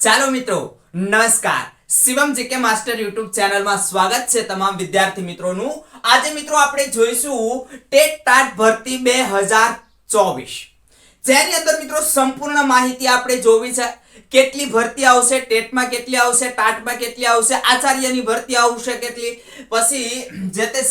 ચાલો મિત્રો નમસ્કાર શિવમ જીકે માસ્ટર યુટ્યુબ ચેનલમાં સ્વાગત છે તમામ વિદ્યાર્થી મિત્રોનું। આજે મિત્રો આપણે જોઈશું ટેટ ટાટ ભરતી 2024 જેની અંદર મિત્રો સંપૂર્ણ માહિતી આપણે જોવી છે। કેટલી ભરતી આવશે, ટેટમાં કેટલી આવશે, ટાટમાં કેટલી આવશે, આચાર્યની ભરતી આવશે કેટલી, પછી જે તે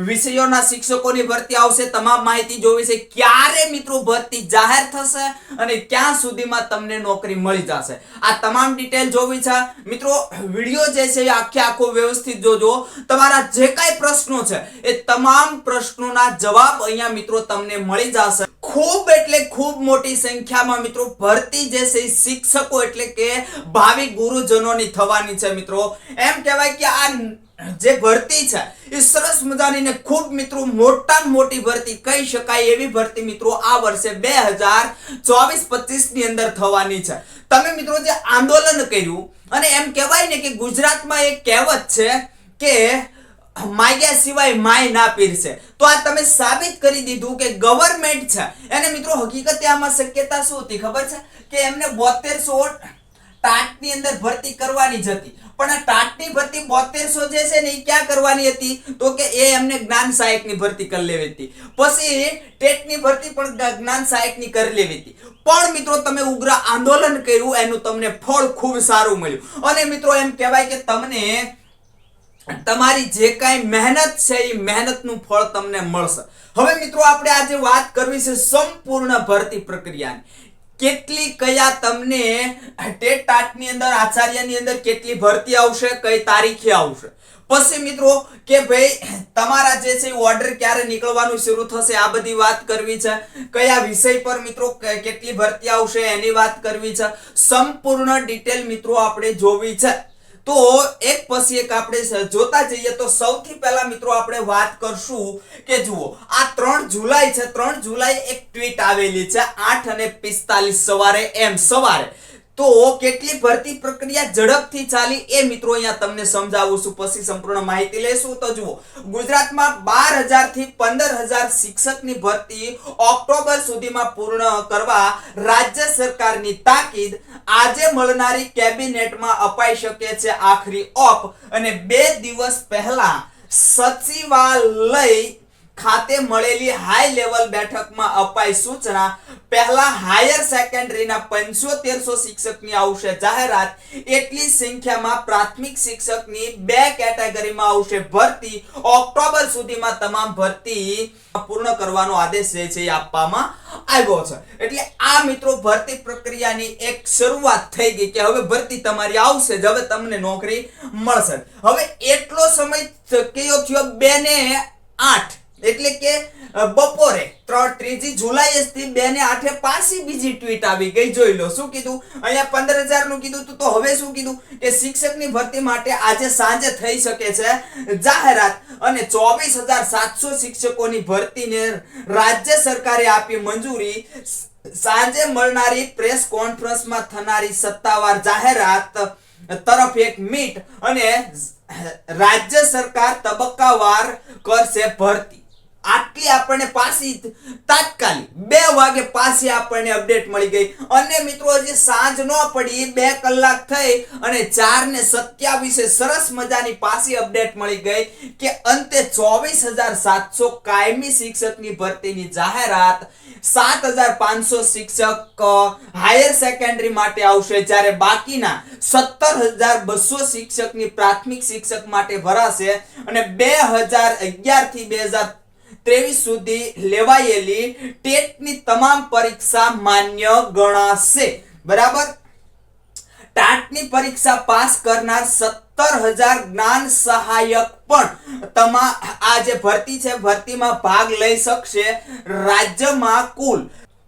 વિષયોના શિક્ષકોની ભરતી આવશે, તમામ માહિતી જોવી છે। ક્યારે મિત્રો ભરતી જાહેર થશે અને ક્યાં સુધીમાં તમને નોકરી મળી જશે, આ તમામ ડિટેલ જોવી છે મિત્રો। વિડિયો જે છે એ આખો વ્યવસ્થિત જોજો। તમારા જે કાંઈ પ્રશ્નો છે એ તમામ પ્રશ્નોના જવાબ અહીંયા મિત્રો તમને મળી જશે। ખૂબ એટલે ખૂબ મોટી સંખ્યામાં મિત્રો ભરતી જે છે શિક્ષકો એટલે કે ભાવિ ગુરુજનોની થવાની છે મિત્રો। એમ કહેવાય કે આ જે ભરતી છે એ સરસ મજાની ને ખૂબ મિત્રો મોટામાં મોટી ભરતી કહી શકાય એવી ભરતી મિત્રો આ વર્ષે 2024-25 ની અંદર થવાની છે। તમે મિત્રો જે આંદોલન કર્યું અને એમ કહેવાય ને કે ગુજરાતમાં એક કહેવત છે કે માગ્યા સિવાય માય ના પીરસે, તો આ તમે સાબિત કરી દીધું કે ગવર્નમેન્ટ છે એને મિત્રો હકીકતે આમાં શક્યતા શું હતી ખબર છે કે એમને 7200 ટાટ ની અંદર ભરતી કરવાની જ હતી, પણ આ ટાટ ની ભરતી 7200 જે છે ને એ ક્યાં કરવાની હતી તો કે એ એમને જ્ઞાન સહાયક ની ભરતી કરી લેવી હતી, પછી ટેટ ની ભરતી પણ જ્ઞાન સહાયક ની કરી લેવી હતી। પણ મિત્રો તમે ઉગ્ર આંદોલન કર્યું એનું તમને ફળ ખૂબ સારું મળ્યું અને મિત્રો એમ કહેવાય કે તમને તમારી જે કાંઈ મહેનત છે એ મહેનતનું ફળ તમને મળશે। હવે મિત્રો આપણે આજે વાત કરવી છે સંપૂર્ણ ભરતી પ્રક્રિયાની। કેટલી કયા તમને ટેટ ટાટ ની અંદર આચાર્યની અંદર કેટલી ભરતી આવશે, કઈ તારીખે આવશે, પછી મિત્રો કે ભાઈ તમારા જે છે ઓર્ડર ક્યારે નીકળવાનું શરૂ થશે આ બધી વાત કરવી છે। કયા વિષય પર મિત્રો કેટલી ભરતી આવશે એની વાત કરવી છે। સંપૂર્ણ ડિટેલ મિત્રો આપણે જોવી છે। તો એક પછી એક આપણે જોતા જઈએ તો સૌથી પહેલા મિત્રો આપણે વાત કરશું કે જુઓ આ 3 જુલાઈ છે, 3 જુલાઈ એક ટ્વીટ આવેલી છે 8:45 સવારે સવારે। તો કેટલી ભરતી પ્રક્રિયા ઝડપથી ચાલી એ મિત્રો અહીંયા તમને સમજાવું છું, પછી સંપૂર્ણ માહિતી લેશું। તો જુઓ ગુજરાતમાં 12,000 થી 15,000 શિક્ષકની ભરતી ઓક્ટોબર સુધીમાં પૂર્ણ કરવા રાજ્ય સરકારની તાકીદ। આજે મળનારી કેબિનેટમાં અપાઈ શકે છે આખરી ઓપ અને 2 દિવસ પહેલા સચિવાલય ખાતે મળેલી હાઈ લેવલ બેઠકમાં અપાઈ સૂચના। પહેલા હાયર સેકન્ડરીના 7500 શિક્ષકની આવશે જાહેરાત, એટલી સંખ્યામાં પ્રાથમિક શિક્ષકની 2 કેટેગરીમાં આવશે ભરતી। ઓક્ટોબર સુધીમાં તમામ ભરતી પૂર્ણ કરવાનો આદેશ છે આપવામાં આવ્યો છે। એટલે આ મિત્રો ભરતી પ્રક્રિયાની એક શરૂઆત થઈ ગઈ કે હવે ભરતી તમારી આવશે જ, હવે તમને નોકરી મળશે। હવે એટલો સમય કયો થયો 2 ને 8 એટલે કે બપોરે 3 જુલાઈ થી 2 ને 8 પાછી બીજી ટ્વીટ આવી ગઈ। જોઈ લો શું કીધું અહીંયા 15,000 નું કીધું તો હવે શું કીધું કે શિક્ષકની ભરતી માટે આજે સાંજે થઈ શકે છે જાહેરાત અને 24,700 શિક્ષકોની ભરતીને રાજ્ય સરકારે આપી મંજૂરી। સાંજે મળનારી પ્રેસ કોન્ફરન્સમાં થનારી સત્તાવાર જાહેરાત તરફ એક મીટ અને રાજ્ય સરકાર તબક્કાવાર કરશે ભરતી। આટલી આપણને પાછી તાત્કાલિક 2 વાગે પાછી આપણને અપડેટ મળી ગઈ અને મિત્રો હજી સાંજ ન પડી 2 કલાક થઈ અને 4:27 સરસ મજાની પાછી અપડેટ મળી ગઈ કે અંતે 24,700 કાયમી શિક્ષકની ભરતીની જાહેરાત। 7,500 શિક્ષક હાયર સેકન્ડરી માટે આવશે, જ્યારે બાકીના 17,200 શિક્ષકની પ્રાથમિક શિક્ષક માટે ભરાશે અને 2011 થી 2023 સુધી લેવાયેલી ટેટની તમામ પરીક્ષા માન્ય ગણાશે, બરાબર। ટાટની પરીક્ષા પાસ કરનાર 17,000 જ્ઞાન સહાયક પણ આ જે ભરતી છે ભરતીમાં ભાગ લઈ શકશે। રાજ્યમાં કુલ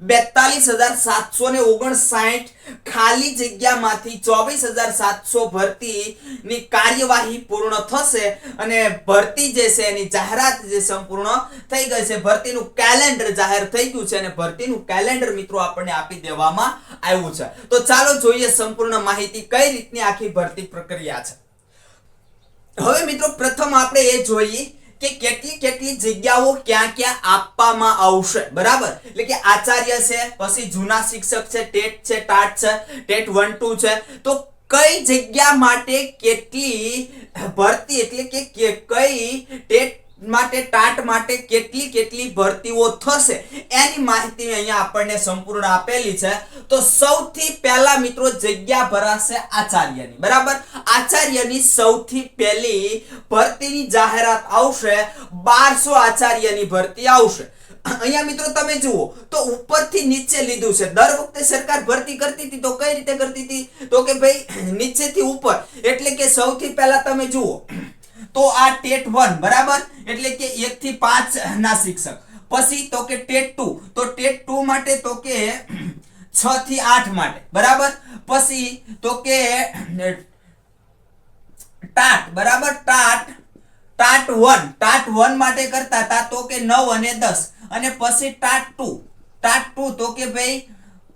42,759 ખાલી જગ્યામાંથી 24,700 ભરતીની કાર્યવાહી પૂર્ણ થશે અને ભરતી જે છે એની જાહેરાત જે સંપૂર્ણ થઈ ગઈ છે। ભરતીનું કેલેન્ડર જાહેર થઈ ગયું છે અને ભરતીનું કેલેન્ડર મિત્રો આપણને આપી દેવામાં આવ્યું છે। તો ચાલો જોઈએ સંપૂર્ણ માહિતી કઈ રીતની આખી ભરતી પ્રક્રિયા છે। હવે મિત્રો પ્રથમ આપણે એ જોઈએ કે કેટલી કેટલી જગ્યાઓ ક્યાં ક્યાં આપવામાં આવશે, બરાબર. એટલે કે આચાર્ય છે, પછી જૂના શિક્ષક છે, ટેટ છે, ટાટ છે, ટેટ 1 2 છે, તો કઈ જગ્યા માટે કેટલી ભરતી, એટલે કે કઈ ટેટ માટે ટાટ માટે કેટલી કેટલી ભરતીઓ થશે એની માહિતી અહીંયા આપણને સંપૂર્ણ આપેલી છે. તો સૌથી પહેલા મિત્રો જગ્યા ભરાશે આચાર્યની, બરાબર. આચાર્યની સૌથી પહેલી ભરતીની જાહેરાત આવશે, 1200 આચાર્યની ભરતી આવશે. અહીંયા મિત્રો તમે જુઓ તો ઉપરથી નીચે લીધું છે. દર વખતે સરકાર ભરતી કરતી હતી તો કઈ રીતે કરતી હતી, તો કે ભાઈ નીચેથી ઉપર, એટલે કે સૌથી પહેલા તમે જુઓ તો આ ટેટ 1, બરાબર, એટલે કે 1 થી 5 ના શિક્ષક. પછી તો કે ટેટ 2, તો ટેટ 2 માટે તો કે 6 થી 8 માટે, બરાબર. પછી તો કે ટાટ, બરાબર, ટાટ 1 માટે કરતા હતા તો કે 9 અને 10, અને પછી ટાટ 2 તો કે ભાઈ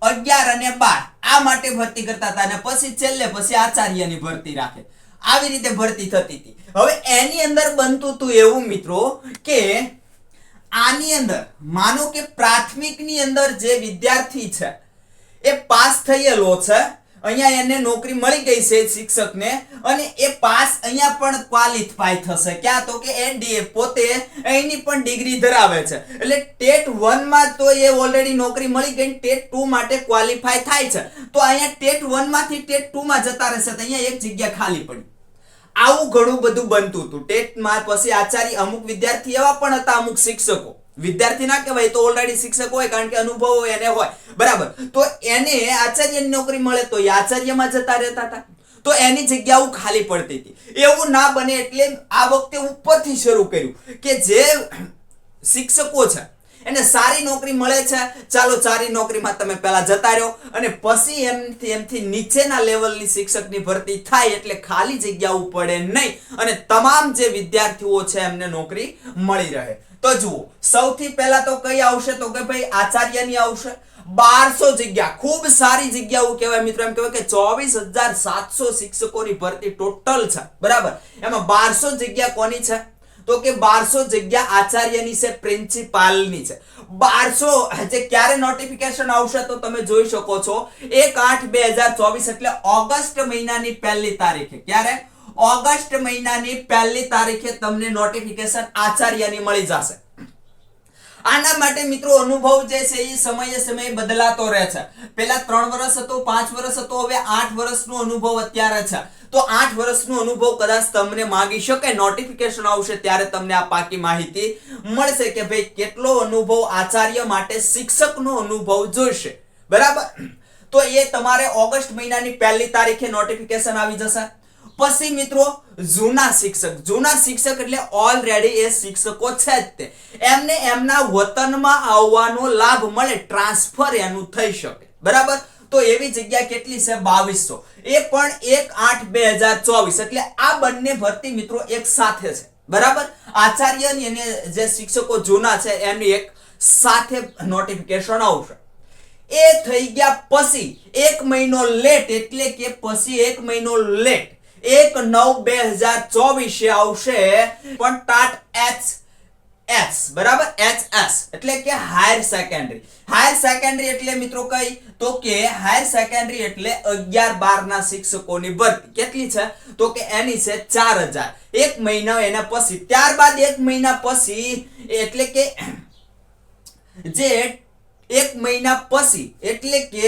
11 અને 12 આ માટે ભરતી કરતા હતા, અને પછી છેલ્લે પછી આચાર્યની ભરતી રાખે. આવી રીતે ભરતી થતી હતી. હવે એની અંદર બનતું હતું એવું મિત્રો કે આની અંદર માનો કે પ્રાથમિકની અંદર જે વિદ્યાર્થી છે એ પાસ થયેલો છે, અહીંયા એને નોકરી મળી ગઈ છે શિક્ષકને, અને એ પાસ અહીંયા પણ ક્વોલિફાય થશે. ક્યાં, તો કે એનડીએ પોતે અહીંની પણ ડિગ્રી ધરાવે છે, એટલે ટેટ 1 માં તો એ ઓલરેડી નોકરી મળી ગઈ, ટેટ 2 માટે ક્વોલિફાય થાય છે, તો અહીંયા ટેટ 1 માંથી ટેટ 2 માં જતા રહેશે, તો અહીંયા એક જગ્યા ખાલી પડી. આવું ઘણું બધું બનતું હતું ટેટમાં. પછી આચાર્ય, અમુક વિદ્યાર્થી એવા પણ હતા, અમુક શિક્ષકો, વિદ્યાર્થી ના કહેવાય તો ઓલરેડી શિક્ષક હોય, કારણ કે અનુભવ એને હોય, બરાબર, તો એને આચાર્યની નોકરી મળે તો એ આચાર્યમાં જતા રહેતા હતા, તો એની જગ્યાઓ ખાલી પડતી હતી. એવું ના બને એટલે આ વખતે ઉપરથી શરૂ કર્યું કે જે શિક્ષકો છે એને સારી નોકરી મળે છે, ચાલો સારી નોકરીમાં તમે પહેલા જતા રહો, અને પછી એમથી નીચેના લેવલની શિક્ષકની ભરતી થાય એટલે ખાલી જગ્યાઓ પડે નહીં, અને તમામ જે વિદ્યાર્થીઓ છે એમને નોકરી મળી રહે. તો જુઓ સૌથી પહેલા તો કઈ આવશે, તો કે ભાઈ આચાર્યની આવશે. 1200 જગ્યા, ખૂબ સારી જગ્યાઓ કહેવાય મિત્રો. એમ કહેવાય કે 24,700 શિક્ષકોની ભરતી ટોટલ છે, બરાબર. એમાં 1200 જગ્યા કોની છે, તો કે 1200 જગ્યા આચાર્યની છે, પ્રિન્સિપાલની છે. 1200 જે ક્યારે નોટિફિકેશન આવશે તો તમે જોઈ શકો છો 1/8/2024, એટલે ઓગસ્ટ મહિનાની 1લી તારીખે. ક્યારે? ઓગસ્ટ મહિનાની 1લી તારીખે તમને નોટિફિકેશન આચાર્યની મળી જશે. આના માટે મિત્રો અનુભવ જે છે એ સમયે બદલાતો રહે છે. પહેલા 3 વર્ષ હતો, 5 વર્ષ હતો, હવે 8 વર્ષનો અનુભવ અત્યારે છે. તો 8 વર્ષનો અનુભવ કદાચ તમને માંગી શકે, નોટિફિકેશન આવશે ત્યારે તમને આ પાકી માહિતી મળશે કે ભાઈ કેટલો અનુભવ આચાર્ય માટે શિક્ષકનો અનુભવ જોઈશે, બરાબર. તો એ તમારે ઓગસ્ટ મહિનાની 1લી તારીખે નોટિફિકેશન આવી જશે. પછી મિત્રો જૂના શિક્ષક એટલે ઓલરેડી એ શિક્ષકો છે જ તે, એમને એમના વતનમાં આવવાનો લાભ મળે, ટ્રાન્સફર એનું થઈ શકે, બરાબર. તો એવી જગ્યા કેટલી છે? 2200. એ પણ 1/8/2024, એટલે આ બંને ભરતી મિત્રો એક સાથે છે, બરાબર. આચાર્યની અને જે શિક્ષકો જૂના છે એની એક સાથે નોટિફિકેશન આવશે. એ થઈ ગયા પછી 1 મહિનો લેટ, એટલે કે પછી 1 મહિનો લેટ 1/9/2024 આવશે પણ ટાટ HS, બરાબર, HS એટલે કે હાયર સેકન્ડરી એટલે મિત્રો કઈ, તો કે હાયર સેકન્ડરી એટલે 11-12 ના શિક્ષકોની ભરતી. કેટલી છે? તો કે એની છે 4000. 1 મહિના એના પછી, ત્યારબાદ 1 મહિના પછી, એટલે કે જે 1 મહિના પછી એટલે કે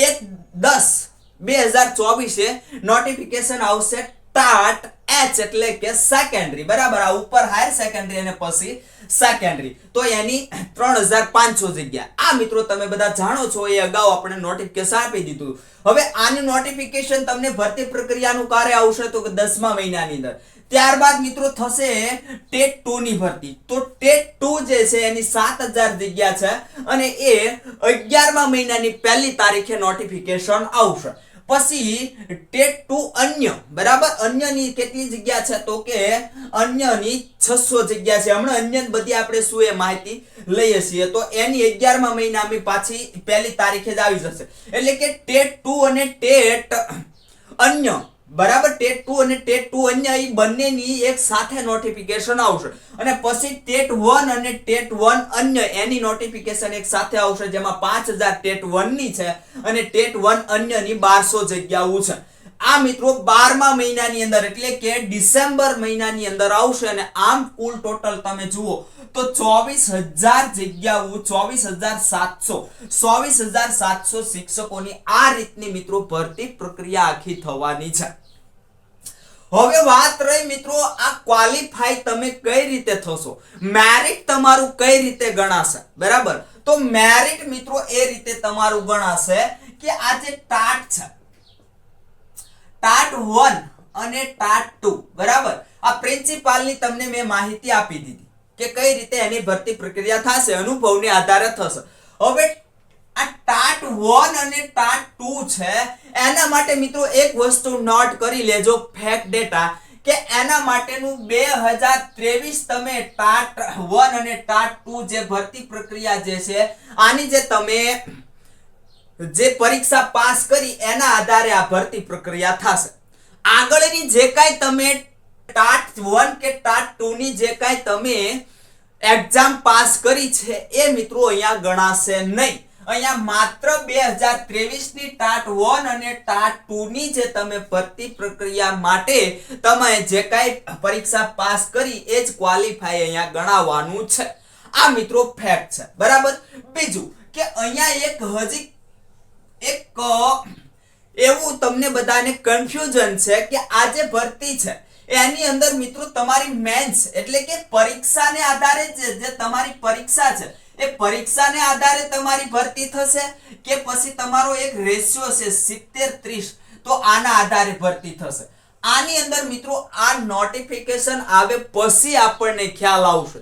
1/10/2024 નોટિફિકેશન આવશે ટાટ H એટલે કે સેકન્ડરી, બરાબર. આ ઉપર હાયર સેકન્ડરી અને પછી સેકન્ડરી, તો એની 3500 જગ્યા. આ મિત્રો તમે બધા જાણો છો, એ અગાઉ આપણે નોટિફિકેશન આપી દીધું. હવે આનું નોટિફિકેશન તમને ભરતી પ્રક્રિયાનું કાર્ય આવશે તો કે 10મા મહિનાની અંદર. ત્યારબાદ મિત્રો થશે ટેટ 2 ની ભરતી. તો ટેટ 2 જે છે એની 7000 જગ્યા છે, અને એ 11મા મહિનાની 1લી તારીખે નોટિફિકેશન આવશે. પછી ટેટ 2 અન્ય, બરાબર. અન્યની કેટલી જગ્યા છે? તો કે અન્યની 600 જગ્યા છે. હમણાં અન્ય બધી આપણે શું એ માહિતી લઈએ છીએ, તો એની 11મા મહિનાની પાછી 1લી તારીખે જ આવી જશે. એટલે કે ટેટ 2 અને ટેટ અન્ય બરાબર, ટેટ 2 અને ટેટ 2 અન્ય એ બંનેની એક સાથે નોટિફિકેશન આવશે અને પછી ટેટ 1 અને ટેટ 1 અન્ય એની નોટિફિકેશન એક સાથે આવશે, જેમાં 5000 ટેટ 1 ની છે અને ટેટ 1 અન્યની 1200 જગ્યાઓ છે. આ મિત્રો 12મા મહિનાની અંદર એટલે કે ડિસેમ્બર મહિનાની અંદર આવશે અને આમ કુલ ટોટલ તમે જુઓ તો 24000 જગ્યાઓ, 24700 શિક્ષકોની આ રીતની મિત્રો ભરતી પ્રક્રિયા આખી થવાની છે. હવે વાત રહી મિત્રો આ ક્વોલિફાઈ તમે કઈ રીતે થશો, મેરિટ તમારું કઈ રીતે ગણાશે, બરાબર. તો મેરિટ મિત્રો એ રીતે તમારું ગણાશે કે આ જે ટાટ છે, ટાટ 1 અને ટાટ 2, બરાબર, આ પ્રિન્સિપાલની તમને મેં માહિતી આપી દીધી કે કઈ રીતે એની ભરતી પ્રક્રિયા થશે, અનુભવને આધારે થશે. હવે આ ટાટ 1 અને ટાટ 2 છે એના માટે મિત્રો એક વસ્તુ નોટ કરી લેજો, ફેક્ટ ડેટા, કે એના માટેનું 2023 તમે ટાટ 1 અને ટાટ 2 જે ભરતી પ્રક્રિયા જે છે આની જે તમે જે પરીક્ષા પાસ કરી એના આધારે આ ભરતી પ્રક્રિયા થશે. આગળની જે કાંઈ તમે ટાટ 1 કે ટાટ 2 ની જે કાંઈ તમે એક્ઝામ પાસ કરી છે એ મિત્રો અહીંયા ગણાશે નહીં. અહીંયા માત્ર 2023 ની ટાટ 1 અને ટાટ 2 ની જે તમે ભરતી પ્રક્રિયા માટે તમે જે કાંઈ પરીક્ષા પાસ કરી એ જ ક્વોલિફાઈ અહીંયા ગણાવવાનું છે. આ મિત્રો ફેક્ટ છે, બરાબર. બીજું કે અહીંયા એક હજી એક એવું તમને બધાને કન્ફ્યુઝન છે કે આ જે ભરતી છે એની અંદર મિત્રો તમારી મેન્સ એટલે કે પરીક્ષાને આધારે જે તમારી પરીક્ષા છે એ પરીક્ષાને આધારે તમારી ભરતી થશે કે પછી તમારો એક રેશિયો છે 70-30, તો આના આધારે ભરતી થશે. આની અંદર મિત્રો આ નોટિફિકેશન આવે પછી આપણને ખ્યાલ આવશે.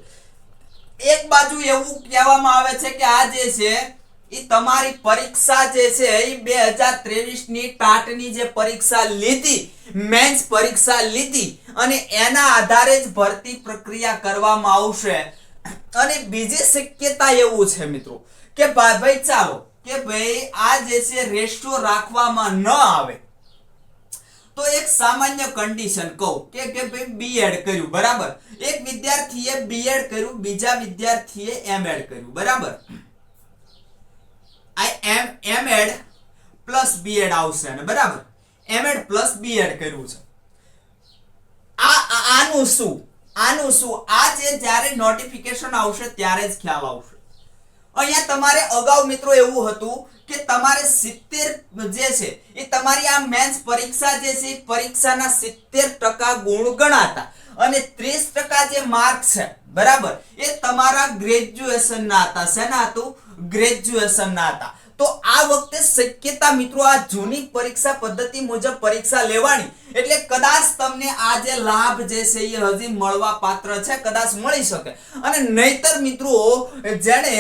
એક બાજુ એવું કહેવામાં આવે છે કે આ જે છે એ તમારી પરીક્ષા જે છે એ 2023 ની ટાટની જે પરીક્ષા લીધી, મેન્સ પરીક્ષા લીધી અને એના આધારે જ ભરતી પ્રક્રિયા કરવામાં આવશે. અને બીજી શક્યતા એવું છે મિત્રો કે ભાઈ ચાલો કે ભાઈ આ જે છે રેશિયો રાખવામાં ન આવે તો એક સામાન્ય કન્ડિશન કહું કે ભાઈ બીએડ કર્યું, બરાબર, એક વિદ્યાર્થીએ બીએડ કર્યું, બીજા વિદ્યાર્થીએ એમએડ કર્યું, બરાબર, આ એમએડ પ્લસ બીએડ આવશે ને, બરાબર, એમએડ પ્લસ બીએડ કર્યું છે. આનું શું આ જે જ્યારે નોટિફિકેશન આવશે ત્યારે જ ખ્યાલ આવશે. અહીંયા તમારે અગાઉ મિત્રો એવું હતું કે તમારે 70 જે છે એ તમારી આ મેન્સ પરીક્ષા જે છે પરીક્ષાના 70% ગુણ ગણાતા અને 30% જે માર્ક છે, બરાબર, એ તમારા ગ્રેજ્યુએશનના હતા. શેના હતું? ગ્રેજ્યુએશનના હતા. તો આ વખતે શક્યતા મિત્રો આ જૂની પરીક્ષા પદ્ધતિ મુજબ પરીક્ષા લેવાની એટલે કદાચ તમને આ જે લાભ જે છે એ હજી મળવા પાત્ર છે, કદાચ મળી શકે. અને નહીતર મિત્રો જેણે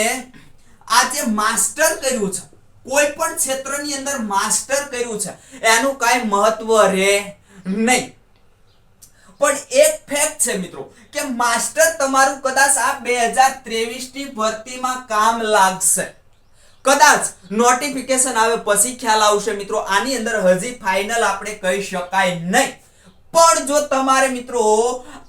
આ જે માસ્ટર કર્યું છે, કોઈ પણ ક્ષેત્રની અંદર માસ્ટર કર્યું છે એનું કાંઈ મહત્વ રહે નહીં. પણ એક ફેક્ટ છે મિત્રો કે માસ્ટર તમારું કદાચ આ 2023 ની ભરતીમાં કામ લાગશે. કદાચ નોટિફિકેશન આવે પછી ખ્યાલ આવશે મિત્રો. આની અંદર હજી ફાઇનલ આપણે કહી શકાય નહીં. પણ જો તમારે મિત્રો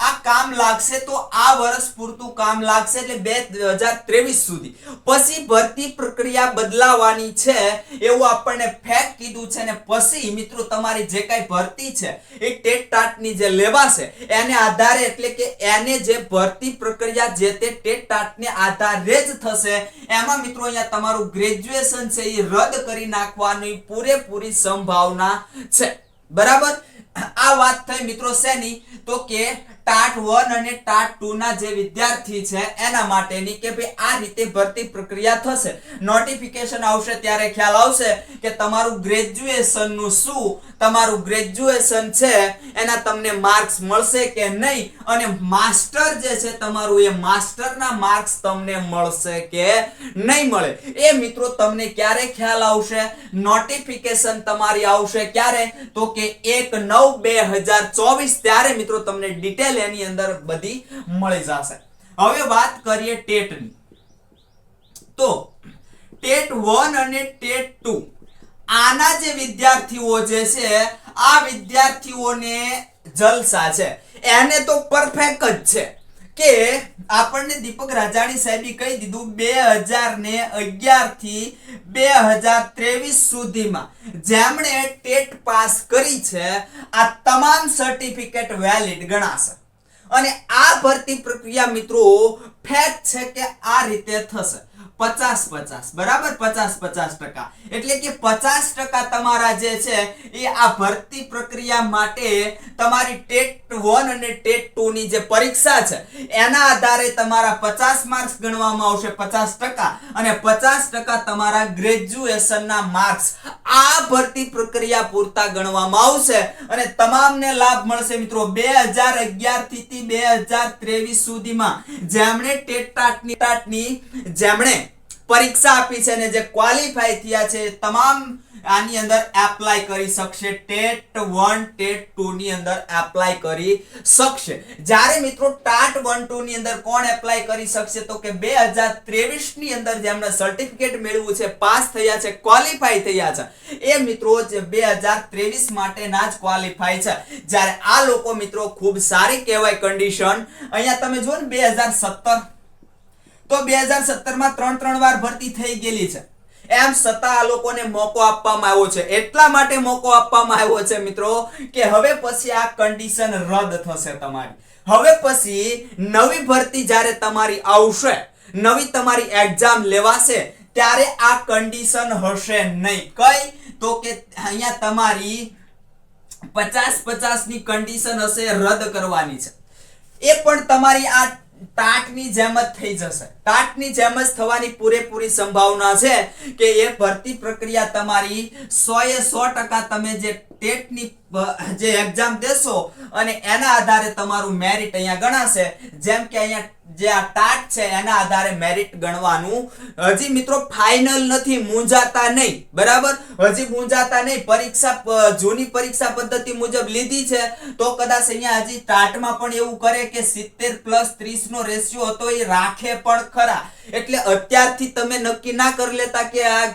આ કામ લાગશે તો આ વર્ષ પૂરતું કામ લાગશે એટલે 2023 સુધી. પછી ભરતી પ્રક્રિયા બદલાવાની છે એવું આપણને ફેક્ટ કીધું છે ને પછી મિત્રો તમારી જે કાંઈ ભરતી છે એ ટેટ ટાટની જે લેવાશે એને આધારે એટલે કે એને જે ભરતી પ્રક્રિયા જે તે ટેટ ટાટને આધારે જ થશે. એમાં મિત્રો અહીંયા તમારું ગ્રેજ્યુએશન છે એ રદ કરી નાખવાની પૂરેપૂરી સંભાવના છે, બરાબર. આ વાત થઈ મિત્રો શેની? તો કે ટાટ 1 અને ટાટ 2 ના જે વિદ્યાર્થી છે એના માટેની કે ભાઈ આ રીતે ભરતી પ્રક્રિયા થશે. નોટિફિકેશન આવશે ત્યારે ખ્યાલ આવશે કે તમારું ગ્રેજ્યુએશન નું શું, તમારું ગ્રેજ્યુએશન છે એના તમને માર્ક્સ મળશે કે નહીં અને માસ્ટર જે છે તમારું એ માસ્ટરના માર્ક્સ તમને મળશે કે નહીં મળે એ મિત્રો તમને ક્યારે ખ્યાલ આવશે? નોટિફિકેશન તમારી આવશે ક્યારે? તો કે 1/9/2024 ત્યારે મિત્રો તમને ડિટેલ એની અંદર બધી મળી જશે. હવે વાત કરીએ ટેટની. તો ટેટ 1 અને ટેટ 2 આના જે વિદ્યાર્થીઓ જે છે આ વિદ્યાર્થીઓને જલસા છે, એને તો પરફેક્ટ જ છે કે આપણને દીપક રાજાણી સાહેબે કહી દીધું 2011 થી 2023 સુધીમાં જેમણે ટેટ પાસ કરી છે આ તમામ સર્ટિફિકેટ વેલિડ ગણાશે અને આ ભરતી પ્રક્રિયા મિત્રો ફેક્ટ છે કે આ રીતે થશે 50-50 બરાબર 50-50%, એટલે કે 50% તમારા જે છે એ આ ભરતી પ્રક્રિયા માટે તમારી ટેટ 1 અને ટેટ 2 ની જે પરીક્ષા છે એના આધારે તમારા 50 માર્ક્સ ગણવામાં આવશે 50% અને 50% તમારા ગ્રેજ્યુએશનના માર્ક્સ આ ભરતી પ્રક્રિયા પૂરતા ગણવામાં આવશે અને તમામને લાભ મળશે મિત્રો 2011 થી 2023 સુધીમાં જેમણે ટેટની જેમણે પરીક્ષા આપી છે અને જે ક્વોલિફાય થયા છે તમામ આની અંદર એપ્લાય કરી શકશે, ટેટ 1 ટેટ 2 ની અંદર એપ્લાય કરી શકશે. જ્યારે મિત્રો ટાટ 1 2 ની અંદર કોણ એપ્લાય કરી શકશે તો કે 2023 ની અંદર જેમણે સર્ટિફિકેટ મેળવ્યું છે, પાસ થયા છે, ક્વોલિફાય થયા છે એ મિત્રો જે 2023 માટેના જ ક્વોલિફાય છે. જ્યારે આ લોકો મિત્રો ખૂબ સારી કહેવાય કન્ડિશન. અહીંયા તમે જો ને 2017 તો 2017 માં 3 વાર ભરતી થઈ ગયેલી છે, એમ છતાં આ લોકોને મોકો આપવામાં આવ્યો છે. એટલા માટે મોકો આપવામાં આવ્યો છે મિત્રો કે હવે પછી આ કન્ડિશન રદ થશે તમારી. હવે પછી નવી ભરતી જ્યારે તમારી આવશે, નવી તમારી એક્ઝામ લેવાશે ત્યારે આ કન્ડિશન હશે નહીં. કઈ તો કે અહીંયા તમારી 50-50 ની કન્ડિશન હશે, રદ કરવાની છે. એ પણ તમારી આ ટાટની જેમ જ થઈ જશે. ટાટની જેમ જ થવાની પૂરેપૂરી સંભાવના છે કે એ ભરતી પ્રક્રિયા તમારી 100% તમે જે ટેટની જે એક્ઝામ દેશો અને એના આધારે તમારું મેરિટ અહીંયા ગણાશે. જેમ કે અહીંયા જે આ ટાટ છે એના આધારે મેરિટ ગણવાનું. હજી મિત્રો ફાઇનલ નથી, મૂંઝાતા નહીં, બરાબર? હજી મૂંઝાતા નહીં. પરીક્ષા જૂની પરીક્ષા પદ્ધતિ મુજબ લીધી છે તો કદાચ અહીંયા હજી ટાટમાં પણ એવું કરે કે 70+30 નો રેશિયો હતો એ રાખે પણ ખરા. એટલે અત્યારથી તમે નક્કી ના કરી લેતા કે આ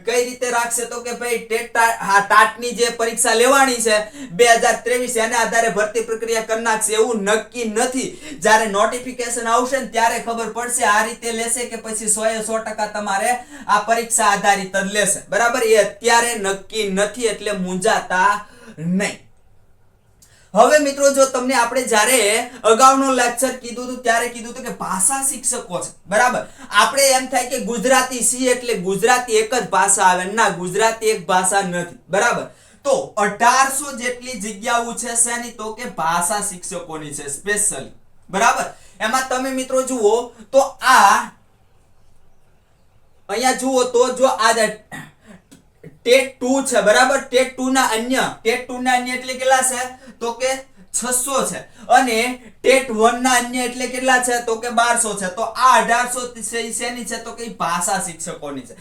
કઈ રીતે રાખશે તો કે ભાઈ ટાટની જે પરીક્ષા લેવાની છે 2023 એના આધારે ભરતી પ્રક્રિયા કરી નાખશે, એવું નક્કી નથી. જ્યારે નોટિફિકેશન આવશે ને ત્યારે ખબર પડશે આ રીતે લેશે કે પછી 100% તમારે આ પરીક્ષા આધારિત જ લેશે, બરાબર? એ અત્યારે નક્કી નથી, એટલે મૂંઝાતા નહીં. હવે મિત્રો જો તમને આપણે જ્યારે અગાઉનો લેક્ચર કીધું હતું ત્યારે કીધું હતું કે ભાષા શિક્ષકો છે, બરાબર? આપણે એમ થાય કે ગુજરાતી સી એટલે ગુજરાતી એક જ ભાષા આવે, ના, ગુજરાતી એક ભાષા નથી, બરાબર? તો 1800 જેટલી જગ્યાઓ છે શેની તો કે ભાષા શિક્ષકોની છે સ્પેશિયલી, બરાબર? એમાં તમે મિત્રો જુઓ તો આ અહીંયા જુઓ તો જો આ ટેટ 2 છે, બરાબર? ટેટ 2 ના અન્ય એટલે કેટલા છે તો કે 600 છે અને ટેટ 1 ના અન્ય એટલે કેટલા છે તો કે 1200 છે. તો આ 1800 શેની છે તો કે ભાષા શિક્ષકોની છે.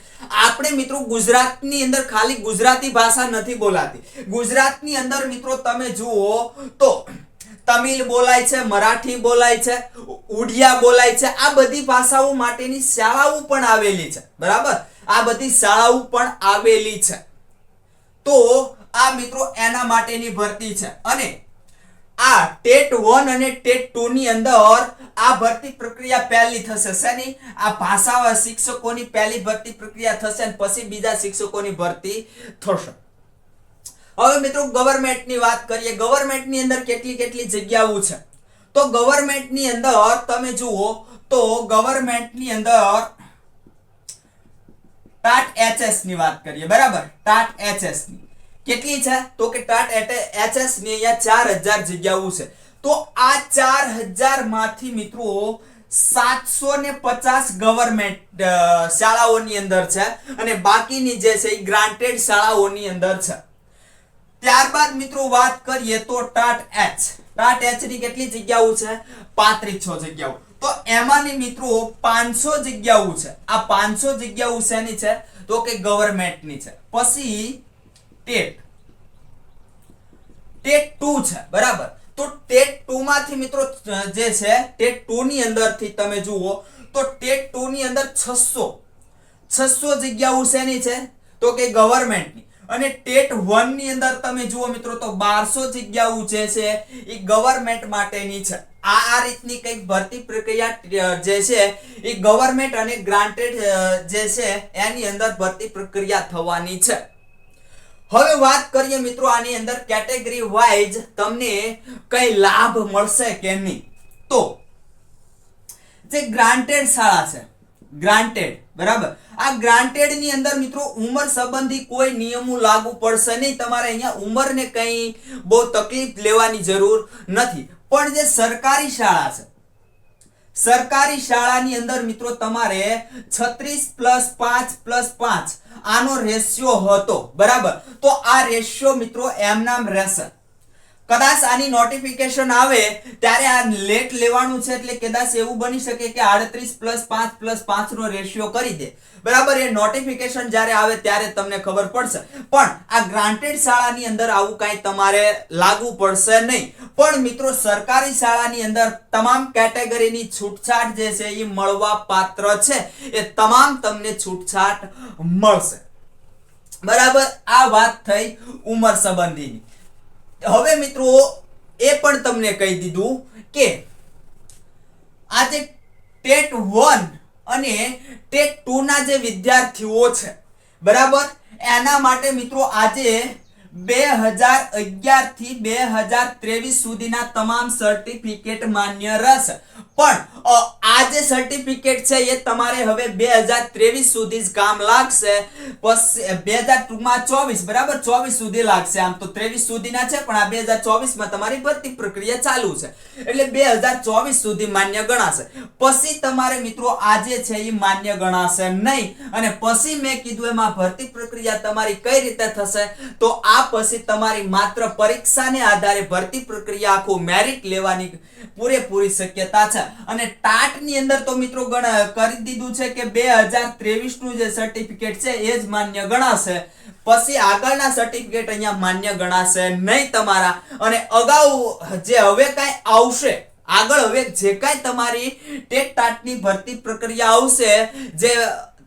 આપણે મિત્રો ગુજરાતની અંદર ખાલી ગુજરાતી ભાષા નથી બોલાતી. ગુજરાતની અંદર મિત્રો તમે જુઓ તો તમિલ બોલાય છે, મરાઠી બોલાય છે, ઉડિયા બોલાય છે. આ બધી ભાષાઓ માટેની શાળાઓ પણ આવેલી છે, બરાબર? આ બધી શાળાઓ પણ આવેલી છે. તો આ મિત્રો એના માટેની ભરતી છે અને આ ટેટ 1 અને ટેટ 2 ની અંદર આ ભરતી પ્રક્રિયા પહેલી થશે. શેની? આ ભાષા શિક્ષકોની પહેલી ભરતી પ્રક્રિયા થશે અને પછી બીજા શિક્ષકોની ભરતી થશે. હવે મિત્રો ગવર્નમેન્ટની વાત કરીએ. ગવર્નમેન્ટની અંદર કેટલી જગ્યાઓ છે તો ગવર્નમેન્ટની અંદર તમે જુઓ તો ગવર્નમેન્ટની અંદર ટાટ એચએસ ની વાત કરીએ, બરાબર? ટાટ એચએસ ની કેટલી છે તો કે ટાટ એચએસ ની અહીંયા 4000 જગ્યાઓ છે. તો આ 4000 માંથી મિત્રો 750 ગવર્નમેન્ટ શાળાઓની અંદર છે અને બાકીની જે છે એ ગ્રાન્ટેડ શાળાઓની અંદર છે. ત્યારબાદ મિત્રો વાત કરીએ તો ટાટ એચ ની કેટલી જગ્યાઓ છે 3500 જગ્યાઓ. તો એમાંની મિત્રો 500 જગ્યાઓ છે. આ 500 જગ્યાઓ શેની છે તો કે ગવર્નમેન્ટની છે. પછી ટેટ 2 છે, બરાબર? તો ટેટ 2 માંથી મિત્રો જે છે ટેટ 2 ની અંદરથી તમે જુઓ તો ટેટ 2 ની અંદર 600 જગ્યાઓ શેની છે તો કે ગવર્નમેન્ટની. અને ટેટ 1 ની અંદર તમે જુઓ મિત્રો તો 1200 જગ્યાઓ જે છે એ ગવર્નમેન્ટ માટેની છે. આ રીતની કઈક ભરતી પ્રક્રિયા જે છે એ ગવર્નમેન્ટ અને ગ્રાન્ટેડ જે છે એની અંદર ભરતી પ્રક્રિયા થવાની છે. હવે વાત કરીએ મિત્રો આની અંદર કેટેગરી વાઇઝ તમને કઈ લાભ મળશે કે નહીં. તો જે ગ્રાન્ટેડ શાળા છે, ગ્રાન્ટેડ બરાબર, આ ગ્રાન્ટેડ ની અંદર મિત્રો ઉંમર સંબંધી કોઈ નિયમો લાગુ પડશે નહીં. તમારે અહીંયા ઉંમરને કઈ બહુ તકલીફ લેવાની જરૂર નથી. પણ જે સરકારી શાળા છે, સરકારી શાળાની અંદર મિત્રો તમારે 36+5+5 આનો રેશિયો હતો બરાબર. તો આ રેશિયો મિત્રો એમનામ રહેશે. કદાચ આની નોટિફિકેશન આવે ત્યારે આ લેટ લેવાનું છે એટલે કદાચ એવું બની શકે કે 38+5+5 નો રેશિયો કરી દે બરાબર. એ નોટિફિકેશન જ્યારે આવે ત્યારે તમને ખબર પડશે. પણ આ ગ્રાન્ટેડ શાળાની અંદર આવું કાંઈ તમારે લાગુ પડશે નહીં. પણ મિત્રો સરકારી શાળાની અંદર તમામ કેટેગરીની છૂટછાટ જે છે એ મળવા પાત્ર છે. એ તમામ તમને છૂટછાટ મળશે બરાબર. આ વાત થઈ ઉંમર સંબંધીની. હવે મિત્રો એ પણ તમને કહી દીધું કે આજે ટેટ 1 અને ટેટ 2 ના જે વિદ્યાર્થીઓ છે બરાબર, એના માટે મિત્રો આજે 2011 થી 2023 સુધીના તમામ સર્ટિફિકેટ માન્ય રહેશે. પણ આ જે સર્ટિફિકેટ છે એ તમારે હવે 2023 સુધી જ કામ લાગશે. પછી 2024 બરાબર 24 સુધી લાગશે. આમ તો 23 સુધીના છે પણ આ 2024 માં તમારી ભરતી પ્રક્રિયા ચાલુ છે એટલે 2024 સુધી માન્ય ગણાશે. પછી તમારે મિત્રો આજે છે એ માન્ય ગણાશે નહીં. અને પછી મેં કીધું એમાં ભરતી પ્રક્રિયા તમારી કઈ રીતે થશે તો આ પછી તમારી માત્ર પરીક્ષાને આધારે ભરતી પ્રક્રિયા આખું મેરિટ લેવાની પૂરેપૂરી શક્યતા છે. અને ટાટ ની અંદર તો મિત્રો કરી દીધું છે કે 2023 નું જે સર્ટિફિકેટ છે એ જ માન્ય ગણાશે. પછી આગળના સર્ટિફિકેટ અહીંયા માન્ય ગણાશે નહીં તમારા. અને અગાઉ જે હવે કાંઈ આવશે આગળ, હવે જે કાંઈ તમારી ટેટ ટાટની ભરતી પ્રક્રિયા આવશે, જે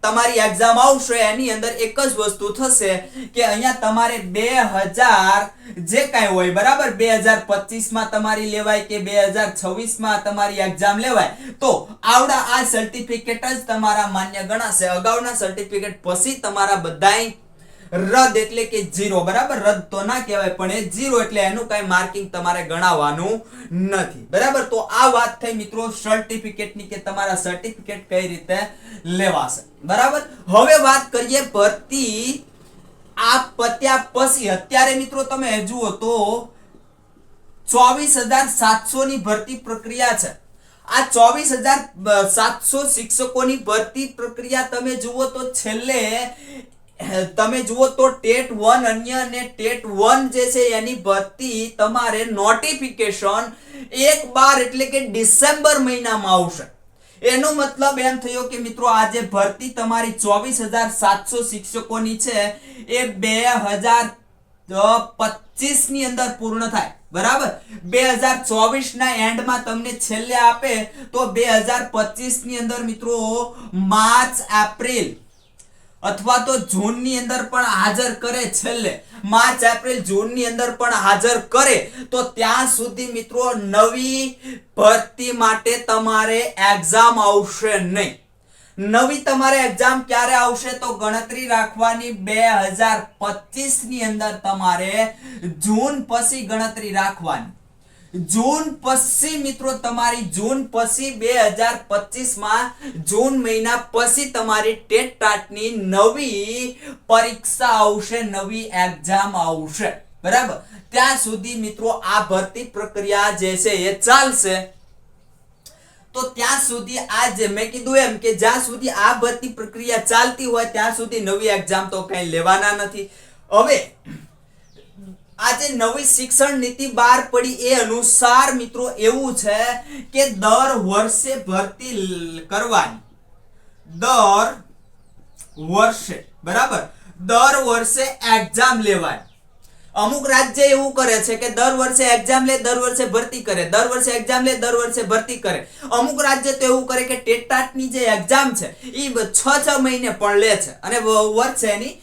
તમારી એક્ઝામ આવશે એની અંદર એક જ વસ્તુ થશે કે અહીંયા તમારે 2000 જે કાંઈ હોય બરાબર 2025 માં તમારી લેવાય કે 2026 માં તમારી એક્ઝામ લેવાય તો આવડા આ સર્ટિફિકેટ જ તમારા માન્ય ગણાશે. અગાઉના સર્ટિફિકેટ પછી તમારા બધાય રદ એટલે કે 0 બરાબર. રદ તો ના કહેવાય પણ એ 0 એટલે એનું કઈ માર્કિંગ તમારે ગણાવવાનું નથી બરાબર. તો આ વાત થઈ મિત્રો સર્ટિફિકેટની કે તમારા સર્ટિફિકેટ કઈ રીતે લેવાશે બરાબર. હવે વાત કરીએ ભરતી આ પત્યા પછી. અત્યારે મિત્રો તમે જુઓ તો 24,700 ની ભરતી પ્રક્રિયા છે. આ 24,700 શિક્ષકોની ભરતી પ્રક્રિયા તમે જુઓ તો છેલ્લે તમે જુઓ તો ટેટ 1 અન્ય અને ટેટ 1 જે છે એની ભરતી તમારે નોટિફિકેશન 1/12 એટલે કે ડિસેમ્બર મહિનામાં આવશે. એનો મતલબ એમ થયો કે મિત્રો આ જે ભરતી તમારી 24,700 શિક્ષકોની છે એ 2025 ની અંદર પૂર્ણ થાય બરાબર. 2024 ના એન્ડમાં તમને છેલ્લે આપે તો 2025 ની અંદર મિત્રો માર્ચ એપ્રિલ અથવા તો જૂન ની અંદર પણ હાજર કરે. છેલ્લે માર્ચ એપ્રિલ જૂન ની અંદર પણ હાજર કરે તો ત્યાં સુધી મિત્રો નવી ભરતી માટે તમારે એક્ઝામ આવશે નહીં. નવી તમારે એક્ઝામ ક્યારે આવશે તો ગણતરી રાખવાની 2025 ની અંદર તમારે જૂન પછી ગણતરી રાખવાની. જૂન પછી મિત્રો તમારી જૂન પછી 2025 માં જૂન મહિના પછી તમારી ટેટ ટાટની નવી પરીક્ષા આવશે, નવી એક્ઝામ આવશે બરાબર. ત્યાં સુધી મિત્રો આ ભરતી પ્રક્રિયા જે છે એ ચાલશે. તો ત્યાં સુધી આ જે મેં કીધું એમ કે જ્યાં સુધી આ ભરતી પ્રક્રિયા ચાલતી હોય ત્યાં સુધી નવી એક્ઝામ તો કઈ લેવાના નથી. હવે આજે નવી શિક્ષણ નીતિ બહાર પડી એ અનુસાર મિત્રો એવું છે કે દર વર્ષે ભરતી કરવાની. દર વર્ષે બરાબર દર વર્ષે એક્ઝામ લેવાય. અમુક રાજ્ય એવું કરે છે કે દર વર્ષે એક્ઝામ લે, દર વર્ષે ભરતી કરે, દર વર્ષે એક્ઝામ લે, દર વર્ષે ભરતી કરે. અમુક રાજ્ય તો એવું કરે કે ટેટાટની જે એક્ઝામ છે એ 6 મહિને પણ લે છે અને વર્ષે એની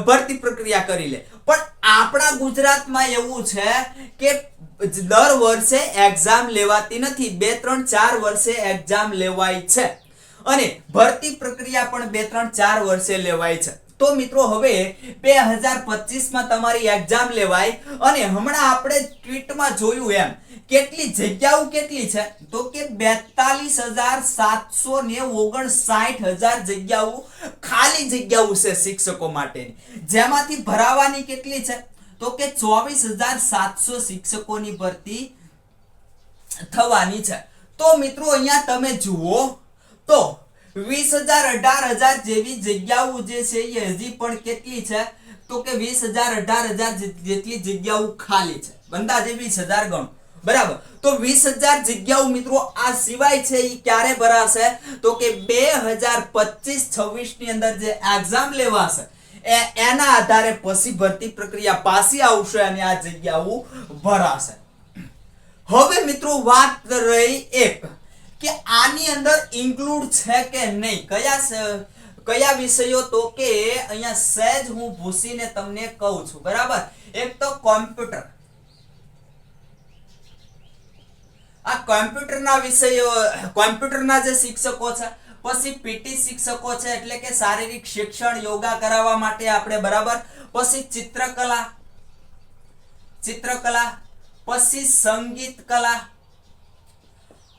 ભરતી પ્રક્રિયા કરી લે. પણ આપણા ગુજરાતમાં એવું છે કે દર વર્ષે એક્ઝામ લેવાતી નથી, 2, 3, 4 વર્ષે એક્ઝામ લેવાય છે અને ભરતી પ્રક્રિયા પણ 2, 3, 4 વર્ષે લેવાય છે. તો મિત્રો હવે 2025માં તમારી એક્ઝામ લેવાય અને હમણાં આપણે ટ્વીટમાં જોયું એમ કેટલી જગ્યાઓ કેટલી છે તો કે 42,759,000 જગ્યાઓ ખાલી જગ્યાઓ છે શિક્ષકો માટેની, જેમાંથી ભરાવાની કેટલી છે તો કે 24,700 શિક્ષકોની ભરતી થવાની છે. તો મિત્રો અહીંયા તમે જુઓ તો 20,000 18,000 જેવી જગ્યાઓ જે છે એ હજી પણ કેટલી છે તો કે 20,000 18,000 જેટલી જગ્યાઓ ખાલી છે. અંદાજે 20,000 ગણો, બરાબર. તો 20,000 જગ્યાઓ મિત્રો આ સિવાય છે એ ક્યારે ભરાશે તો કે 2025-26 ની અંદર જે એક્ઝામ લેવાશે એના આધારે પછી ભરતી પ્રક્રિયા પાછી આવશે અને આ જગ્યાઓ ભરાશે. હવે મિત્રો વાત રહી એક કે આની અંદર ઇન્ક્લુડ છે કે નહીં, કયા વિષયો તો કે અહીંયા સહેજ હું ભૂસીને તમને કહું છું, બરાબર. એક તો કોમ્પ્યુટર, આ કોમ્પ્યુટરના વિષયો, કોમ્પ્યુટરના જે શિક્ષકો છે, પછી પીટી શિક્ષકો છે એટલે કે શારીરિક શિક્ષણ યોગા કરાવવા માટે આપણે, બરાબર. પછી ચિત્રકલા, પછી સંગીત કલા.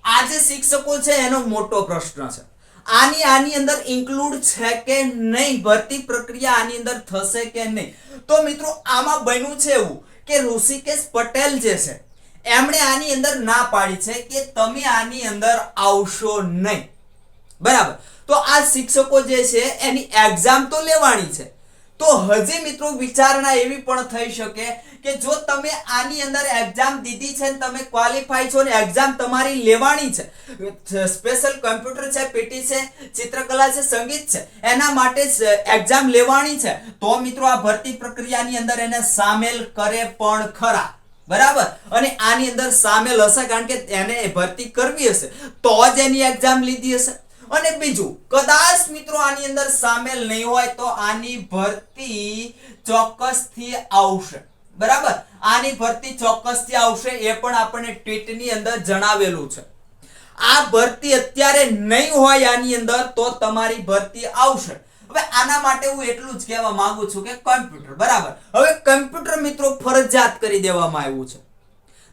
આ જે શિક્ષકો છે એનો મોટો પ્રશ્ન છે. આની અંદર ઇન્ક્લુડ છે કે નહીં, ભરતી પ્રક્રિયા આની અંદર થશે કે નહીં. તો મિત્રો આમાં બન્યું છે એવું કે ઋષિકેશ પટેલ જે છે એમણે આની અંદર ના પાડી છે કે તમે આની અંદર આવશો નહીં, બરાબર. તો આ શિક્ષકો જે છે એની એક્ઝામ તો લેવાની છે. તો હજી મિત્રો વિચારણા એવી પણ થઈ શકે કે જો તમે આની અંદર એક્ઝામ દીધી છે ને તમે ક્વોલિફાય છો ને એક્ઝામ તમારી લેવાની છે, સ્પેશિયલ કોમ્પ્યુટર છે, પીટી છે, ચિત્રકલા છે, સંગીત છે, એના માટે એક્ઝામ લેવાની છે, તો મિત્રો આ ભરતી પ્રક્રિયાની અંદર એને સામેલ કરે પણ ખરા, બરાબર. અને આની અંદર સામેલ હશે કારણ કે એને ભરતી કરવી હશે તો જ એની એક્ઝામ લીધી હશે. અને બીજું, કદાચ મિત્રો આની અંદર સામેલ નહીં હોય તો આની ભરતી ચોક્કસથી આવશે, બરાબર. આની ભરતી ચોક્કસથી આવશે, એ પણ આપણને ટ્વીટની અંદર જણાવેલું છે. આ ભરતી અત્યારે નહીં હોય આની અંદર તો તમારી ભરતી આવશે. હવે આના માટે હું એટલું જ કહેવા માંગુ છું કે કોમ્પ્યુટર, બરાબર. હવે કોમ્પ્યુટર મિત્રો ફરજિયાત કરી દેવામાં આવ્યું છે.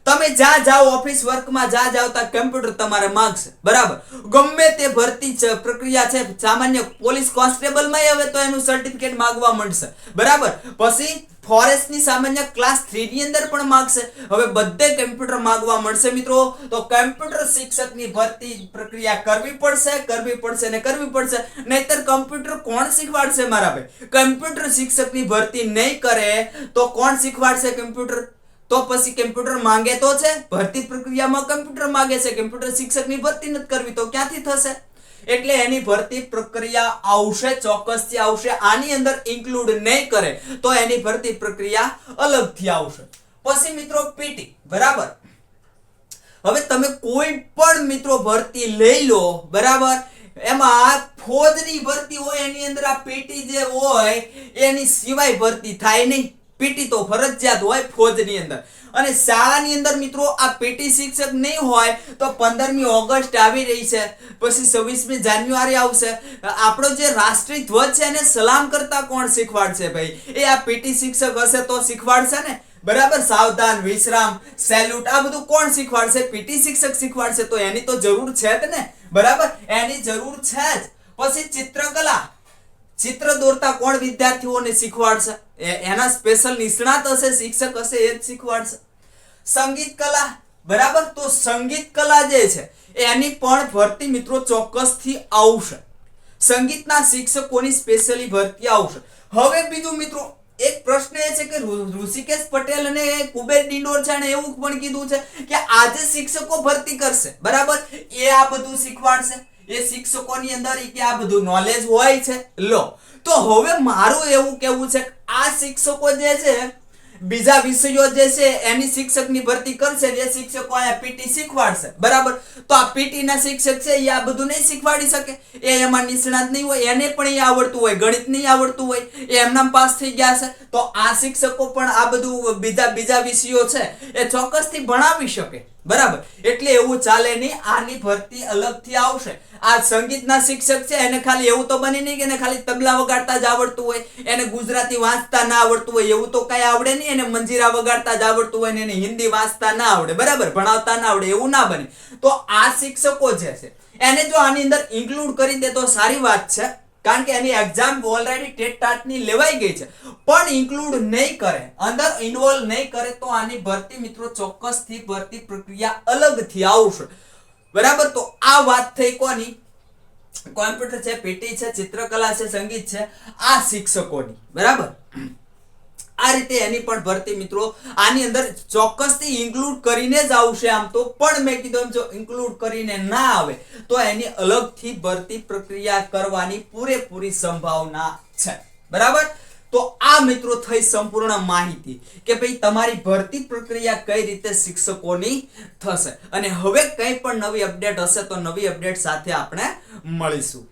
તમે જ્યાં જાઓ, ઓફિસ વર્કમાં જ્યાં જાઓ ત્યાં કોમ્પ્યુટર તમારે માંગશે, બરાબર. ગમે તે ભરતી પ્રક્રિયા છે, સામાન્ય પોલીસ કોન્સ્ટેબલમાં હવે તો એનું સર્ટિફિકેટ માંગવા મળશે, બરાબર. પછી ફોરેસ્ટની સામાન્ય ક્લાસ 3 ની અંદર પણ માંગશે. હવે બધે કોમ્પ્યુટર માંગવા મળશે મિત્રો. તો કોમ્પ્યુટર શિક્ષકની ભરતી પ્રક્રિયા કરવી પડશે. નહીતર કોમ્પ્યુટર કોણ શીખવાડશે મારા ભાઈ? કોમ્પ્યુટર શિક્ષકની ભરતી નહીં કરે તો કોણ શીખવાડશે કોમ્પ્યુટર? તો પછી કોમ્પ્યુટર માંગે તો છે, ભરતી પ્રક્રિયામાં કોમ્પ્યુટર માંગે છે, કોમ્પ્યુટર શિક્ષકની ભરતી નથી કરવી તો ક્યાંથી થશે? એટલે એની ભરતી પ્રક્રિયા આવશે, ચોક્કસથી આવશે. આની અંદર ઇન્ક્લુડ નહીં કરે તો એની ભરતી પ્રક્રિયા અલગથી આવશે. પછી મિત્રો પીટી, બરાબર. હવે તમે કોઈ પણ મિત્રો ભરતી લઈ લો, બરાબર. એમાં ફોજની ભરતી હોય એની અંદર આ પીટી જે હોય એની સિવાય ભરતી થાય નહીં. પીટી તો ફરજિયાત હોય ફોજની અંદર. અને શાળાની અંદર મિત્રો આ પીટી શિક્ષક નહીં હોય તો 15મી ઓગસ્ટ આવી રહી છે, પછી 26મી જાન્યુઆરી આવશે. આપણો જે રાષ્ટ્રીય ધ્વજ છે એને સલામ કરતા કોણ શીખવાડશે ભાઈ? એ આ પીટી શિક્ષક હશે તો શીખવાડશે ને, બરાબર. સાવધાન, વિશ્રામ, સેલ્યુટ આ બધું કોણ શીખવાડશે? પીટી શિક્ષક શીખવાડશે. તો એની તો જરૂર છે જ ને, બરાબર. એની જરૂર છે જ. પછી ચિત્રકલા, ચિત્ર દોરતા કોણ વિદ્યાર્થીઓને શીખવાડશે? એના સ્પેશિયલ નિષ્ણાત હશે, શિક્ષક હશે, એ જ શીખવાડશે. સંગીત કલા, બરાબર. તો સંગીત કલા જે છે એની પણ ભરતી મિત્રો ચોક્કસથી આવશે. સંગીતના શિક્ષકોની સ્પેશિયલી ભરતી આવશે. હવે બીજું મિત્રો એક પ્રશ્ન એ છે કે ઋષિકેશ પટેલ અને કુબેર ડિંડોર છે અને એવું પણ કીધું છે કે આજે શિક્ષકો ભરતી કરશે, બરાબર. એ આ બધું શીખવાડશે. એ શિક્ષકોની અંદર કે આ બધું નોલેજ હોય છે. લો, તો હવે મારું એવું કહેવું છે કે આ શિક્ષકો જે છે બીજા વિષયો જે છે એની શિક્ષકની ભરતી કરશે, જે શિક્ષકો અહીંયા પીટી શીખવાડશે, બરાબર. તો આ પીટી ના શિક્ષક છે એ આ બધું નહીં શીખવાડી શકે, એ એમાં નિષ્ણાત નહીં હોય, એને પણ એ આવડતું હોય, ગણિત નહીં આવડતું હોય, એ એમનામ પાસ થઈ ગયા છે. તો આ શિક્ષકો પણ આ બધું બીજા વિષયો છે એ ચોક્કસથી ભણાવી શકે, બરાબર. એટલે એવું ચાલે નહીં, આની ભરતી અલગથી આવશે. આ સંગીતના શિક્ષક છે એને ખાલી એવું તો બની નહીં કે એને ખાલી તબલા વગાડતા જ આવડતું હોય, એને ગુજરાતી વાંચતા ના આવડતું હોય, એવું તો કઈ આવડે નહીં. એને મંજીરા વગાડતા જ આવડતું હોય ને એને હિન્દી વાંચતા ના આવડે, બરાબર, ભણાવતા ના આવડે, એવું ના બને. તો આ શિક્ષકો જે છે એને જો આની અંદર ઇન્ક્લુડ કરી દે તો સારી વાત છે, કારણ કે એની એક્ઝામ ઓલરેડી ટેટ ટાટ ની લેવાઈ ગઈ છે, પણ ઇન્ક્લુડ નહીં કરે, અંદર ઇન્વોલ્વ નહીં કરે તો આની ભરતી મિત્રો ચોક્કસથી ભરતી પ્રક્રિયા અલગથી આવશે, બરાબર. તો આ વાત થઈ કોની? કોમ્પ્યુટર છે, પીટી છે, ચિત્રકલા છે, સંગીત છે, આ શિક્ષકોની, બરાબર. આ રીતે એની પણ ભરતી મિત્રો આની અંદર ચોક્કસથી ઇન્ક્લુડ કરીને જ આવશે. આમ તો પણ મેં કીધું જો ઇન્ક્લુડ કરીને ના આવે તો એની અલગથી ભરતી પ્રક્રિયા કરવાની પૂરેપૂરી સંભાવના છે, બરાબર. તો આ મિત્રો થઈ સંપૂર્ણ માહિતી કે ભાઈ તમારી ભરતી પ્રક્રિયા કઈ રીતે શિક્ષકોની થશે. અને હવે કંઈ પણ નવી અપડેટ હશે તો નવી અપડેટ સાથે આપણે મળીશું.